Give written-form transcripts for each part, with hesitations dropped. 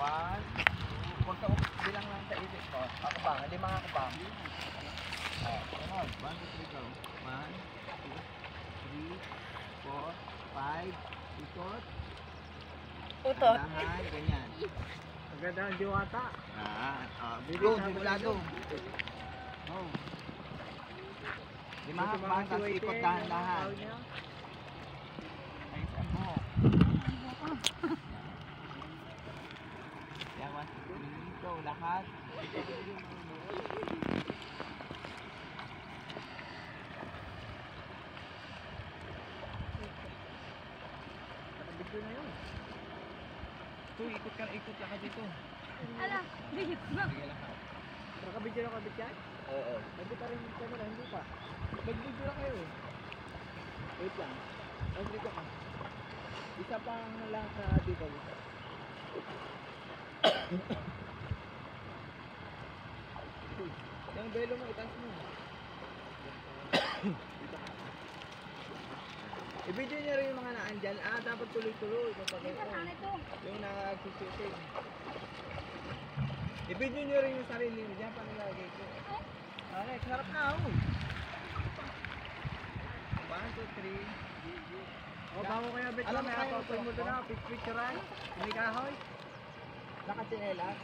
1, 2, huwag ka bilang lang sa isip mo. Hakbang, hindi makakabang. Sunod. 1, 2, 3, go. 1, 2, 3, 4, 5, ikot. Utot. Tandahan, ganyan. Maganda ang diwata. Go, simulado. Oh. Di makakabang, tapos ikot dahan-dahan. Ay, saan mo? Yan, 1, 2, 3, go, lahat. Nakabigyo na yun. Ito, ikot ka dito. Ala, bihit na. Sige, lahat. Nakabigyo na kabit yan? Oo. Hindi pa rin yung camera, hindi pa. Nagbigyo na kayo eh. Wait lang. Ay, dito ka. Isa pang lang sa dito. Yung belo mo, itaas mo. Dito ka. I-video niya rin yung mga naandyan. Dapat tuloy-tuloy. Kapag yung nagsusuting. I-video niyo rin yung sarili niyo. Diyan pa nilagay ko. Okay, sarap na ako. 1, 2, 3. O, bago kaya bit Alam may mo kayo, apapoy mo doon na. Picturean. Hindi kahoy. Nakatsinelas.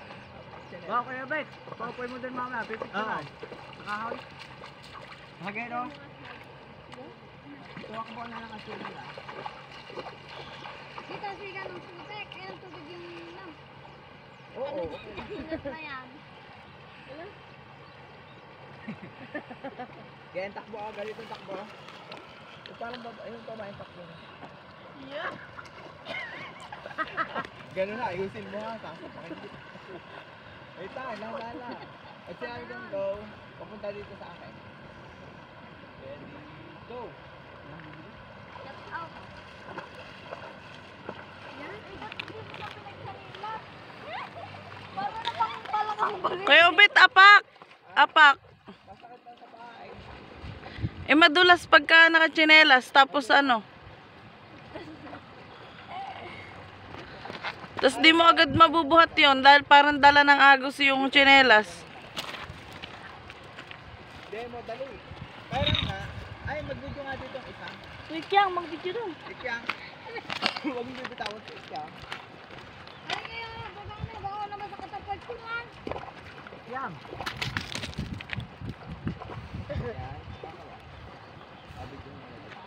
Bago kaya bit. Papoy mo doon mamaya. Picturean. Kahoy. Lagay doon. Tuwak mo na nakatsinelas. Dito siga ng tubig. Ayan ang tubig yung lang. Oo. Ingat na yan. Kaya takbo ka, ganito takbo. Parang ayun pa ba yung takbo? Yeah. Ganun na, ayusin mo ha. Tapos pakikita. Wait lang, lala. At sinabi kong go, papunta dito sa akin. Ready, go! Get out. Yan. Ba't hindi mo na pinagsanila? Paano na pang palakang balik? Kuya Ubit, apak! Apak! Masakit lang sa bahay. Eh madulas pagka nakatsinelas, tapos ano? Tapos di mo agad mabubuhat yon dahil parang dala ng agos yung tsinelas. Demo, dali. Meron nga. Ay, mag-video nga dito ang isa. Wait yang, mag-video doon. Ikyang. Huwag mo bibitawon sa ikyang. Ay, kaya bagang na. Baka naman sa katapag ko man. Ikyang. Ayan. Pakawa. Video mo na.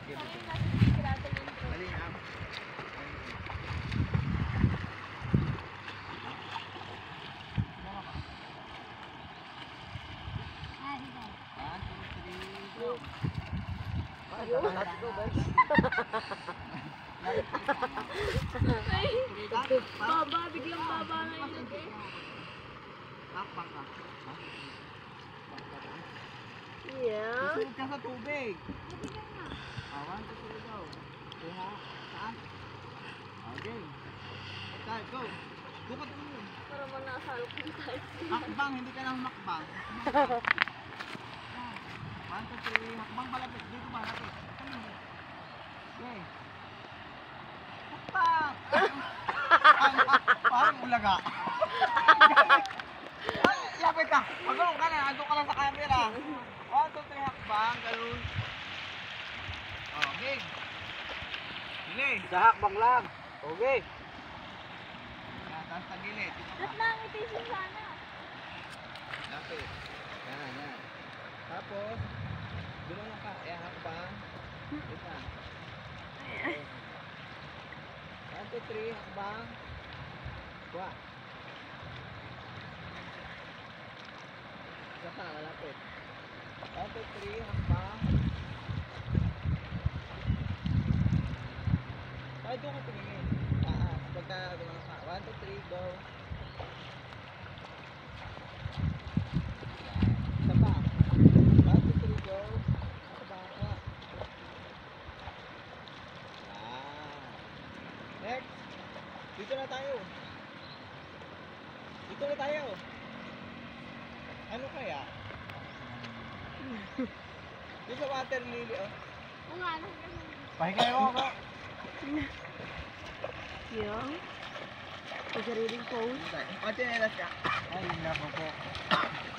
Sige, video mo. Dali nga. Baba, biglang baba na yun. Takpak ka. Yeah. Susunod ka sa tubig. 1, 2, 3, go. Kuha. Saan? Okay. Start, go. Bukat mo yun. Para mo nasalok yung tayo. Hakbang, hindi ka lang makbang. 1, 2, 3. Hakbang malapit. Dito malapit. Okay. Hakbang! Parang ulaga. Ay, lapit ka. Magulong ka na. Ando ka lang sa camera. 1, 2, 3. Hakbang. Ganun. Okay. Dili. Sa hakbang lang. Okay. Tapos sa gilid. Ba't nangiti siya sana? Lapit. Yan. Tapos, gumano ka. Ayan, hakbang. Isa. 1, 2, 3, hakbang. Kuha. Isa pa, malapit. 1, 2, 3, hakbang. Ay, doon ka tumingin. Taas. Pagka gumano ka. 1, 2, 3, go. Isa pa. 1, 2, 3, go. Hakbang ka. Next. Dito na tayo. Dito na tayo. Ano kaya? Dito sa water lily, oh. Oo nga, ano? Pahinga mo ako. Yung? Sa sariling pose. O, chinelas ka. Ay, nako po.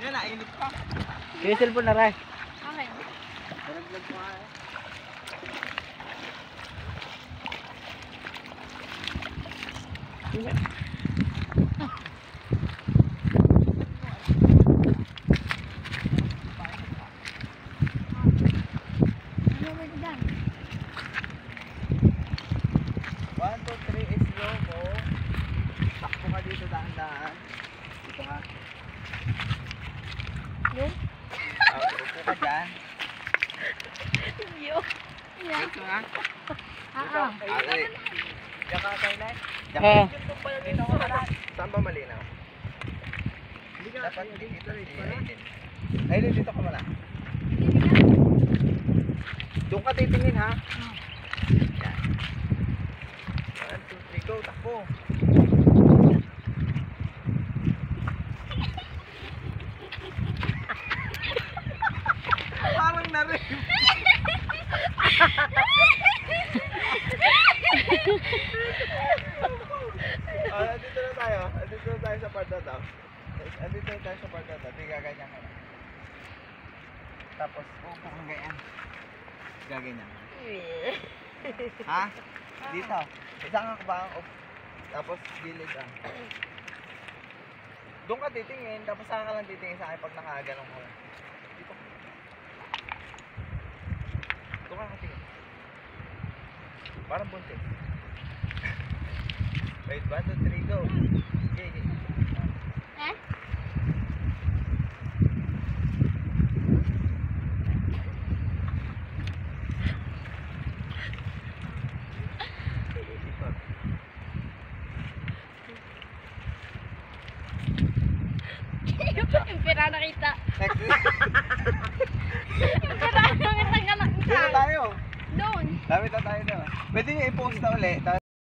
Yan na, init pa. Kaya cellphone na rin. Okay. Daragdag pa eh. Ano ba ito dyan? 1, 2, 3 is slow mo. Takbo ka dito dahan-dahan. Dito nga. Yung? Upo ka dyan. Yung? Yeah. Dito nga. Ah, Ate. Diyan ka kay Nay. Diyan Oo. ka. Dito ka pala. Saan ba malinaw? Dapat dito si Aiden. Aiden, dito ka muna. Doon ka titingin ha. Yan. 1, 2, 3, go. Takbo. Parang na-rip. Andito na tayo. Andito na tayo sa part na to. Andito na tayo sa part na to. Di gaganyan ka na. Tapos, upo kang ganyan. Gaganyan. Ha? Dito. Isang hakbang. Tapos, gilid ah. Doon ka titingin. Tapos, saan ka lang titingin sa akin pag nakaganong mo. Dito. Doon ka katingin. Parang buntis. Wait, 1, 2, 3, go. Okay, okay. eh? Yung pera nakita. Next. Yung pera nakita nga Dito tayo. doon. Dami na tayo doon. Pwede nyo i-post na uli.